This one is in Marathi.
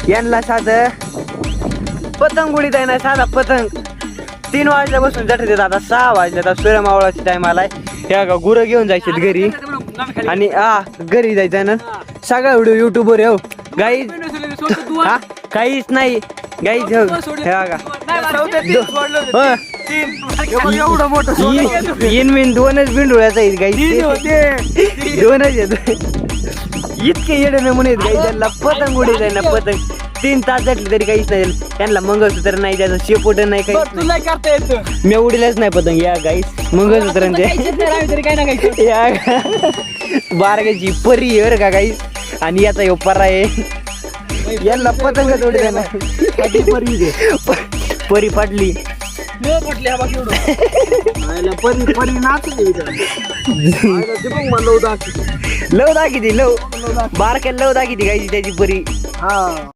यांना साधं पतंग उडीत आहे ना, साधा पतंग 3 वाजल्यापासून जाते आता 6 वाजले. आता सूर्यमावळाचा टाइम आलाय. ह्या का गुरं घेऊन जायचे घरी आणि घरी जायचं ना. सगळा व्हिडिओ युट्यूबवर येऊ गाईज. काहीच नाही गाईज. एवढं मोठं इन 2च बिंडोळ्याचा आहेत गाईज. 2च येत. इतके येडे नमुने आहेत गाईज. त्यांना पतंग उडीत आहे ना, पतंग 3 तास जातले तरी काहीच नाही. त्यांना मंगळसूत्र नाही, त्याचं शेपूट नाही, काही मी उडीलाच नाही पतंग. या गाईस मंगळसूत्रांचे या बारगाची परी बर का गाईस. आणि याचा यो परा आहे. यांना पतंगच उडीत आहे ना. परी फाटली. लव दाखी ती लव बारक्या लव दाखी ती गायची त्याची परी.